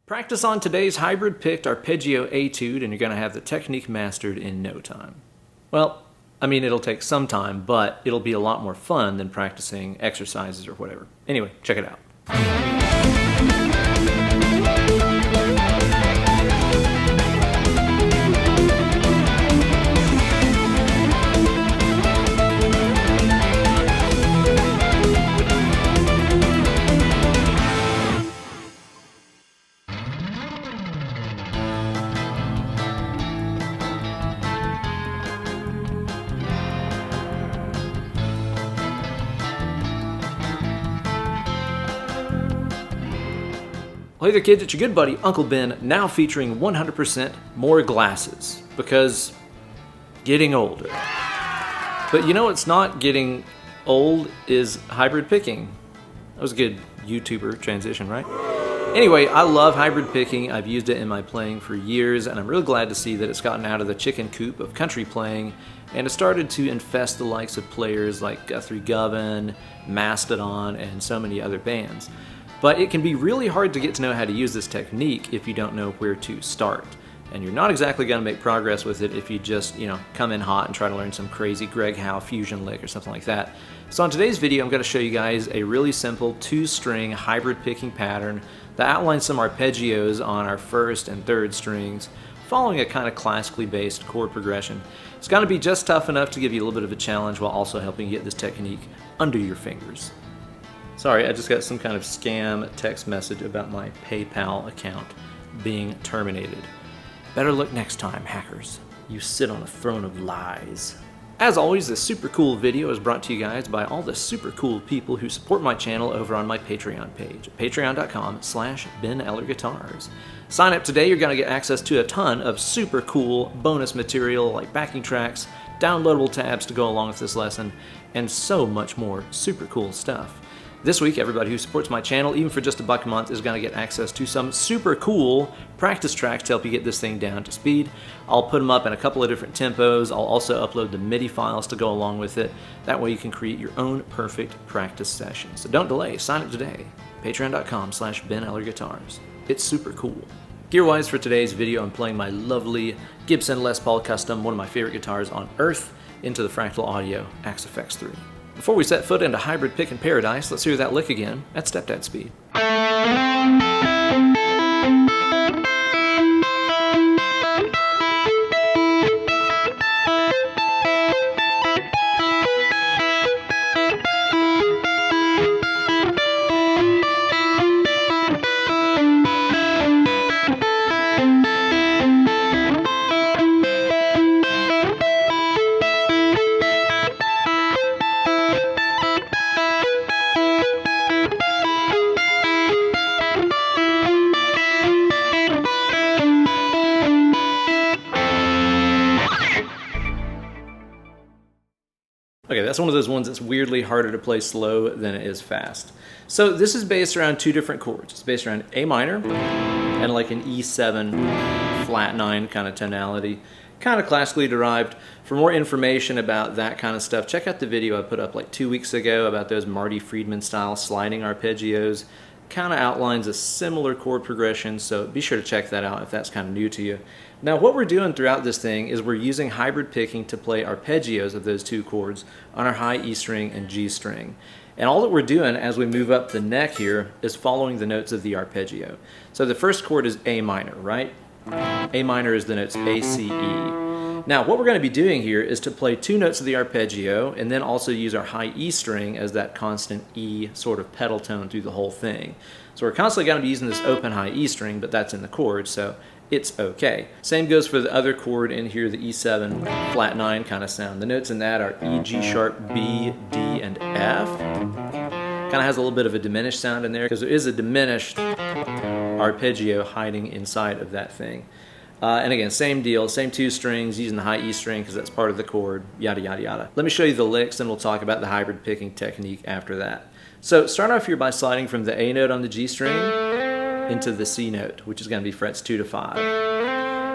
Practice on today's hybrid picked arpeggio etude and you're going to have the technique mastered in no time. Well, I mean, it'll take some time, but it'll be a lot more fun than practicing exercises or whatever. Anyway, check it out. Well, hey there kids, it's your good buddy Uncle Ben, now featuring 100% more glasses, because getting older. But you know what's not getting old is hybrid picking. That was a good YouTuber transition, right? Anyway, I love hybrid picking. I've used it in my playing for years, and I'm really glad to see that it's gotten out of the chicken coop of country playing, and it started to infest the likes of players like Guthrie Govan, Mastodon, and so many other bands. But it can be really hard to get to know how to use this technique if you don't know where to start. And you're not exactly going to make progress with it if you just, come in hot and try to learn some crazy Greg Howe fusion lick or something like that. So on today's video, I'm going to show you guys a really simple 2-string hybrid picking pattern that outlines some arpeggios on our 1st and 3rd strings, following a kind of classically based chord progression. It's going to be just tough enough to give you a little bit of a challenge while also helping you get this technique under your fingers. Sorry, I just got some kind of scam text message about my PayPal account being terminated. Better look next time, hackers. You sit on a throne of lies. As always, this super cool video is brought to you guys by all the super cool people who support my channel over on my Patreon page at patreon.com/BenEllerGuitars. Sign up today, you're going to get access to a ton of super cool bonus material like backing tracks, downloadable tabs to go along with this lesson, and so much more super cool stuff. This week, everybody who supports my channel, even for just $1 a month, is going to get access to some super cool practice tracks to help you get this thing down to speed. I'll put them up in a couple of different tempos. I'll also upload the MIDI files to go along with it. That way you can create your own perfect practice session. So don't delay, sign up today. Patreon.com/BenEllerGuitars. It's super cool. Gear-wise for today's video, I'm playing my lovely Gibson Les Paul Custom, one of my favorite guitars on earth, into the Fractal Audio Axe FX 3. Before we set foot into hybrid pick in paradise, let's hear that lick again at stepdad speed. Okay, that's one of those ones that's weirdly harder to play slow than it is fast. So this is based around 2 different chords. It's based around A minor and like an E7 flat 9 kind of tonality, kind of classically derived. For more information about that kind of stuff, check out the video I put up like 2 weeks ago about those Marty Friedman style sliding arpeggios. Kind of outlines a similar chord progression, so be sure to check that out if that's kind of new to you. Now what we're doing throughout this thing is we're using hybrid picking to play arpeggios of those 2 chords on our high E string and G string. And all that we're doing as we move up the neck here is following the notes of the arpeggio. So the first chord is A minor, right? A minor is the notes A, C, E. Now what we're going to be doing here is to play 2 notes of the arpeggio and then also use our high E string as that constant E sort of pedal tone through the whole thing. So we're constantly going to be using this open high E string, but that's in the chord, so it's okay. Same goes for the other chord in here, the E7 flat 9 kind of sound. The notes in that are E, G sharp, B, D, and F. Kind of has a little bit of a diminished sound in there because there is a diminished arpeggio hiding inside of that thing. And again, same deal, same 2 strings, using the high E string because that's part of the chord, yada yada yada. Let me show you the licks and we'll talk about the hybrid picking technique after that. So start off here by sliding from the A note on the G string into the C note, which is going to be frets 2 to 5.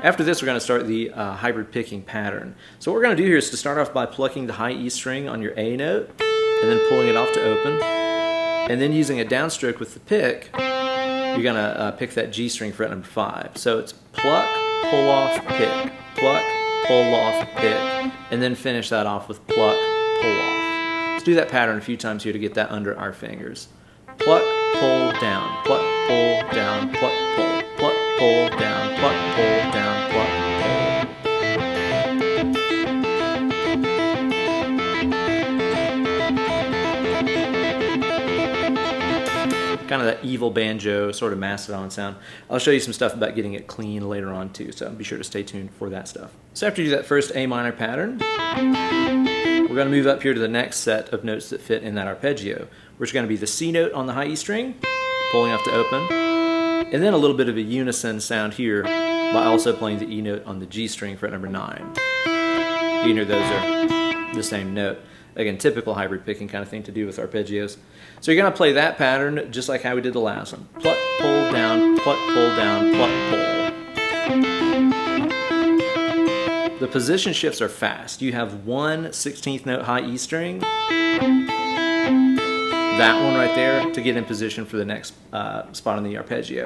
After this, we're going to start the hybrid picking pattern. So what we're going to do here is to start off by plucking the high E string on your A note and then pulling it off to open, and then using a downstroke with the pick you're gonna pick that G string fret number 5. So it's pluck, pull off, pick, pluck, pull off, pick, and then finish that off with pluck, pull off. Let's do that pattern a few times here to get that under our fingers. Pluck, pull, down, pluck, pull, down, pluck, pull, pluck, pull, down, pluck, pull, down, pluck, pull. Kind of that evil banjo sort of mastodon sound. I'll show you some stuff about getting it clean later on too, so be sure to stay tuned for that stuff. So after you do that first A minor pattern, we're going to move up here to the next set of notes that fit in that arpeggio, which is going to be the C note on the high E string, pulling off to open, and then a little bit of a unison sound here by also playing the E note on the G string fret number 9. You know those are the same note. Again, typical hybrid picking kind of thing to do with arpeggios. So you're going to play that pattern just like how we did the last one. Pluck, pull, down, pluck, pull, down, pluck, pull. The position shifts are fast. You have one 16th note high E string, that one right there, to get in position for the next spot on the arpeggio.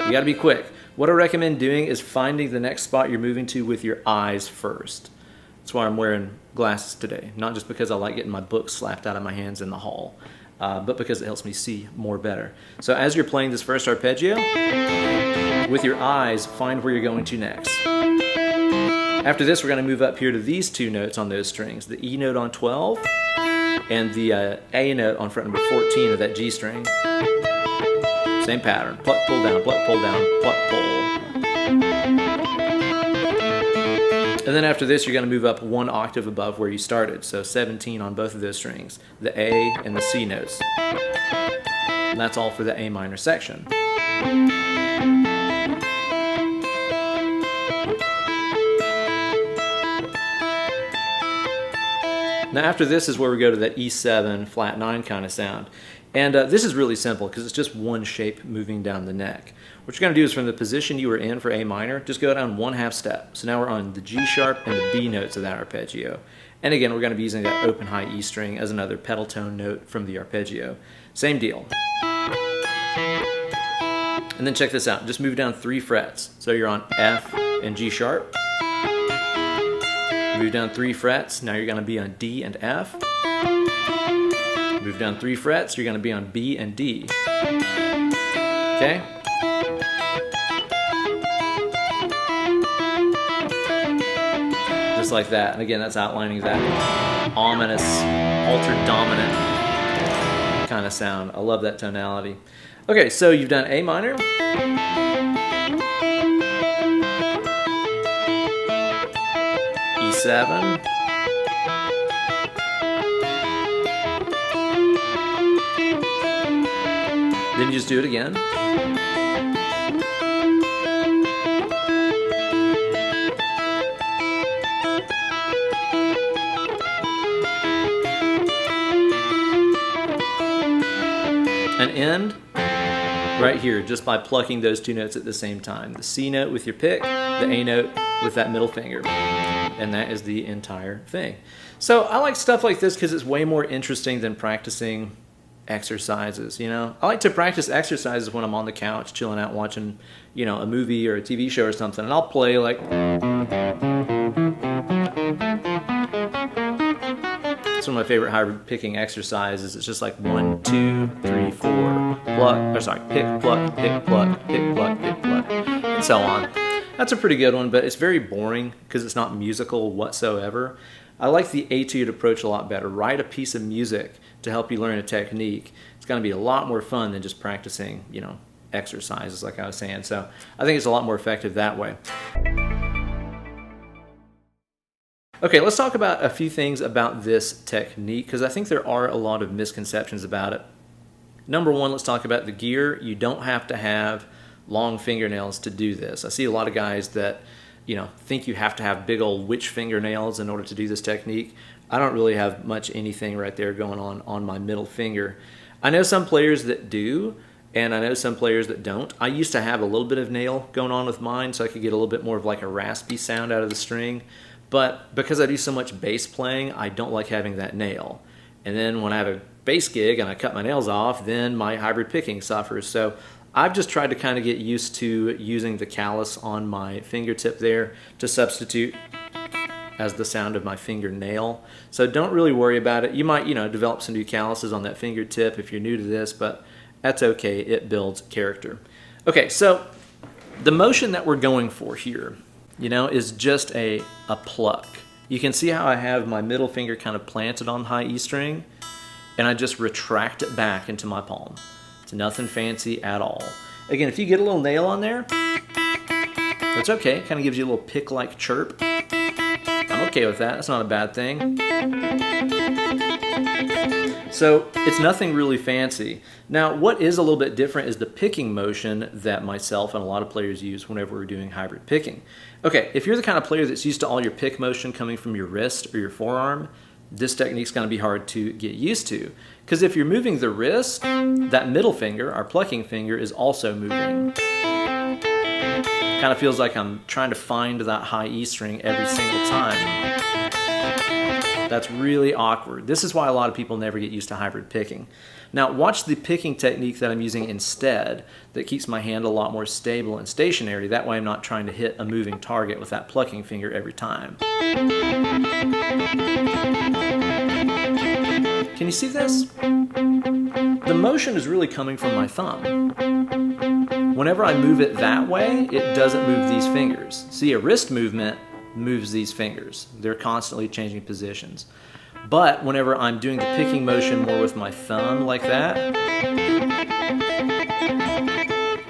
You got to be quick. What I recommend doing is finding the next spot you're moving to with your eyes first. That's why I'm wearing glasses today. Not just because I like getting my book slapped out of my hands in the hall, but because it helps me see more better. So as you're playing this first arpeggio, with your eyes, find where you're going to next. After this, we're going to move up here to these two notes on those strings, the E note on 12 and the A note on fret number 14 of that G string. Same pattern, pluck, pull down, pluck, pull down, pluck, pull. And then after this, you're going to move up one octave above where you started. So 17 on both of those strings, the A and the C notes. And that's all for the A minor section. Now after this is where we go to that E7 flat 9 kind of sound. And this is really simple because it's just one shape moving down the neck. What you're going to do is from the position you were in for A minor, just go down 1/2 step. So now we're on the G sharp and the B notes of that arpeggio. And again, we're going to be using that open high E string as another pedal tone note from the arpeggio. Same deal. And then check this out. Just move down 3 frets. So you're on F and G sharp. Move down 3 frets. Now you're going to be on D and F. Move down 3 frets, you're going to be on B and D. Okay? Just like that. And again, that's outlining that ominous, altered dominant kind of sound. I love that tonality. Okay, so you've done A minor. E7. Then you just do it again. And end right here just by plucking those 2 notes at the same time. The C note with your pick, the A note with that middle finger. And that is the entire thing. So I like stuff like this because it's way more interesting than practicing exercises, you know. I like to practice exercises when I'm on the couch chilling out watching, you know, a movie or a TV show or something, and I'll play like it's one of my favorite hybrid picking exercises. It's just like 1, 2, 3, 4 pluck, or sorry, pick, pluck, pick, pluck, pick, pluck, pick, pluck, and so on. That's a pretty good one, but it's very boring because it's not musical whatsoever. I like the etude approach a lot better. Write a piece of music to help you learn a technique. It's going to be a lot more fun than just practicing, you know, exercises like I was saying. So I think it's a lot more effective that way. Okay, let's talk about a few things about this technique because I think there are a lot of misconceptions about it. Number one, let's talk about the gear. You don't have to have long fingernails to do this. I see a lot of guys that, you know, think you have to have big old witch fingernails in order to do this technique. I don't really have much anything right there going on my middle finger. I know some players that do, and I know some players that don't. I used to have a little bit of nail going on with mine so I could get a little bit more of like a raspy sound out of the string. But because I do so much bass playing, I don't like having that nail. And then when I have a bass gig and I cut my nails off, then my hybrid picking suffers. So I've just tried to kind of get used to using the callus on my fingertip there to substitute as the sound of my fingernail. So don't really worry about it. You might, develop some new calluses on that fingertip if you're new to this, but that's okay. It builds character. Okay, so the motion that we're going for here, is just a pluck. You can see how I have my middle finger kind of planted on the high E string, and I just retract it back into my palm. It's nothing fancy at all. Again, if you get a little nail on there, that's okay. It kind of gives you a little pick-like chirp. I'm okay with that. That's not a bad thing. So it's nothing really fancy. Now, what is a little bit different is the picking motion that myself and a lot of players use whenever we're doing hybrid picking. Okay, if you're the kind of player that's used to all your pick motion coming from your wrist or your forearm, this technique's going to be hard to get used to. Because if you're moving the wrist, that middle finger, our plucking finger, is also moving. Kind of feels like I'm trying to find that high E string every single time. That's really awkward. This is why a lot of people never get used to hybrid picking. Now watch the picking technique that I'm using instead that keeps my hand a lot more stable and stationary. That way I'm not trying to hit a moving target with that plucking finger every time. Can you see this? The motion is really coming from my thumb. Whenever I move it that way, it doesn't move these fingers. See, a wrist movement moves these fingers. They're constantly changing positions. But whenever I'm doing the picking motion more with my thumb like that,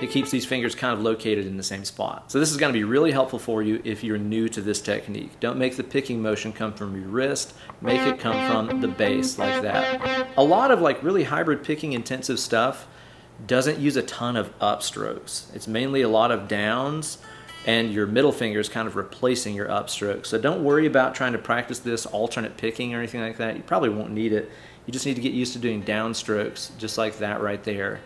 it keeps these fingers kind of located in the same spot. So this is going to be really helpful for you if you're new to this technique. Don't make the picking motion come from your wrist. Make it come from the bass like that. A lot of really hybrid picking intensive stuff doesn't use a ton of upstrokes. It's mainly a lot of downs, and your middle finger is kind of replacing your upstroke. So don't worry about trying to practice this alternate picking or anything like that. You probably won't need it. You just need to get used to doing downstrokes just like that right there.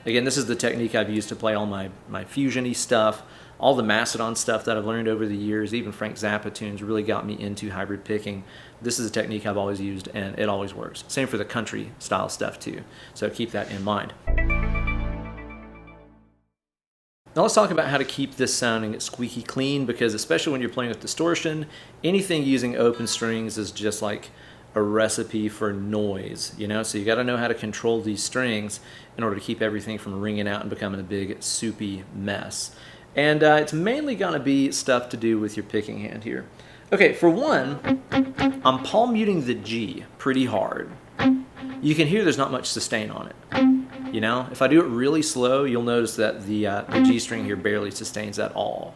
Again, this is the technique I've used to play all my fusion-y stuff, all the Mastodon stuff that I've learned over the years. Even Frank Zappa tunes really got me into hybrid picking. This is a technique I've always used, and it always works. Same for the country style stuff too. So keep that in mind. Now let's talk about how to keep this sounding squeaky clean, because especially when you're playing with distortion, anything using open strings is just like a recipe for noise, So you got to know how to control these strings in order to keep everything from ringing out and becoming a big soupy mess. And it's mainly going to be stuff to do with your picking hand here. Okay, for one, I'm palm muting the G pretty hard. You can hear there's not much sustain on it. If I do it really slow, you'll notice that the G string here barely sustains at all.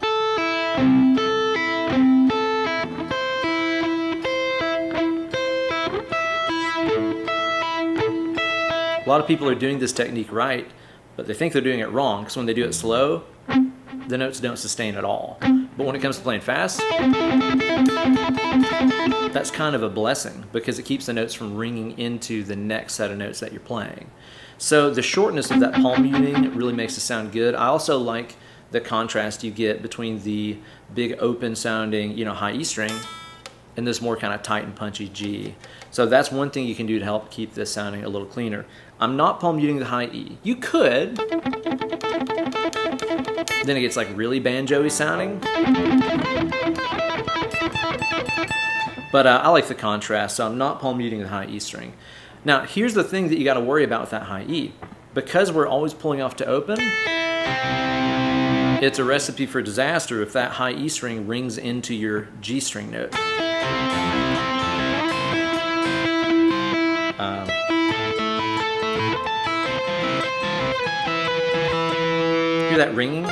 A lot of people are doing this technique right, but they think they're doing it wrong, because when they do it slow, the notes don't sustain at all. But when it comes to playing fast, that's kind of a blessing, because it keeps the notes from ringing into the next set of notes that you're playing. So the shortness of that palm muting really makes it sound good. I also like the contrast you get between the big open sounding, high E string and this more kind of tight and punchy G. So that's one thing you can do to help keep this sounding a little cleaner. I'm not palm muting the high E. You could. Then it gets really banjo-y sounding. But I like the contrast, so I'm not palm muting the high E string. Now, here's the thing that you got to worry about with that high E. Because we're always pulling off to open, it's a recipe for disaster if that high E string rings into your G string note. Hear that ringing?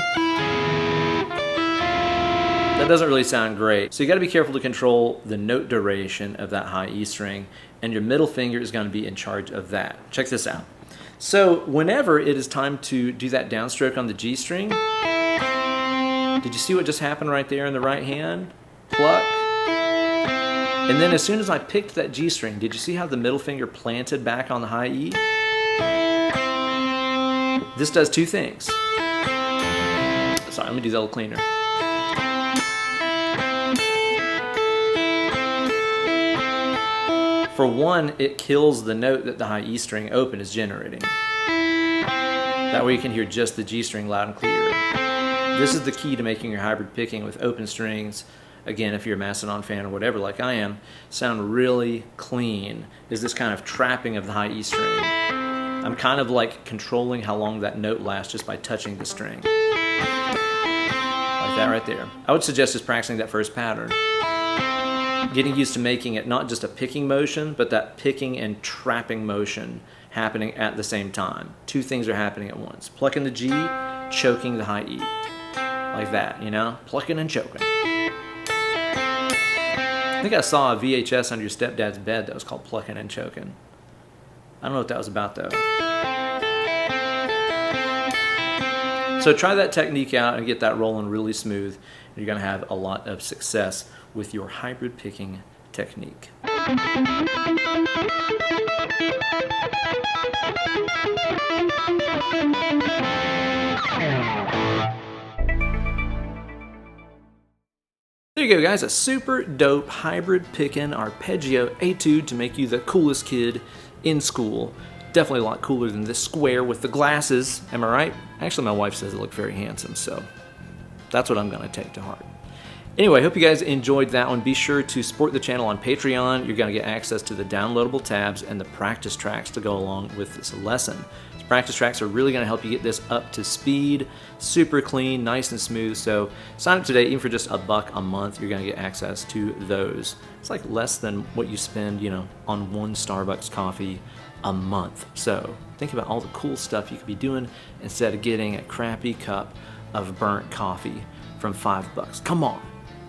That doesn't really sound great. So you got to be careful to control the note duration of that high E string, and your middle finger is going to be in charge of that. Check this out. So whenever it is time to do that downstroke on the G string, did you see what just happened right there in the right hand? Pluck. And then as soon as I picked that G string, did you see how the middle finger planted back on the high E? This does two things. Sorry, let me do that a little cleaner. For one, it kills the note that the high E string open is generating. That way you can hear just the G string loud and clear. This is the key to making your hybrid picking with open strings, again, if you're a Mastodon fan or whatever like I am, sound really clean, is this kind of trapping of the high E string. I'm kind of like controlling how long that note lasts just by touching the string. Like that right there. I would suggest just practicing that first pattern. Getting used to making it not just a picking motion, but that picking and trapping motion happening at the same time. Two things are happening at once. Plucking the G, choking the high E. Like that, you know? Plucking and choking. I think I saw a VHS under your stepdad's bed that was called Plucking and Choking. I don't know what that was about though. So try that technique out and get that rolling really smooth. And you're going to have a lot of success with your hybrid picking technique. There you go, guys, a super dope hybrid picking arpeggio etude to make you the coolest kid in school. Definitely a lot cooler than this square with the glasses, am I right? Actually, my wife says it looks very handsome, so that's what I'm going to take to heart. Anyway, I hope you guys enjoyed that one. Be sure to support the channel on Patreon. You're going to get access to the downloadable tabs and the practice tracks to go along with this lesson. These practice tracks are really going to help you get this up to speed, super clean, nice and smooth. So sign up today, even for just $1 a month, you're going to get access to those. It's like less than what you spend, you know, on one Starbucks coffee a month. So think about all the cool stuff you could be doing instead of getting a crappy cup of burnt coffee from $5. Come on.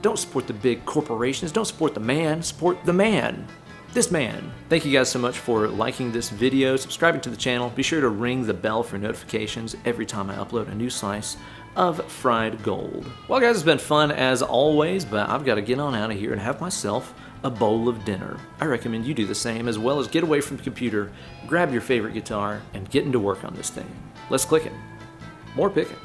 Don't support the big corporations. Don't support the man. Support the man. This man. Thank you guys so much for liking this video, subscribing to the channel. Be sure to ring the bell for notifications every time I upload a new slice of fried gold. Well, guys, it's been fun as always, but I've got to get on out of here and have myself a bowl of dinner. I recommend you do the same, as well as get away from the computer, grab your favorite guitar, and get into work on this thing. Let's click it. More picking.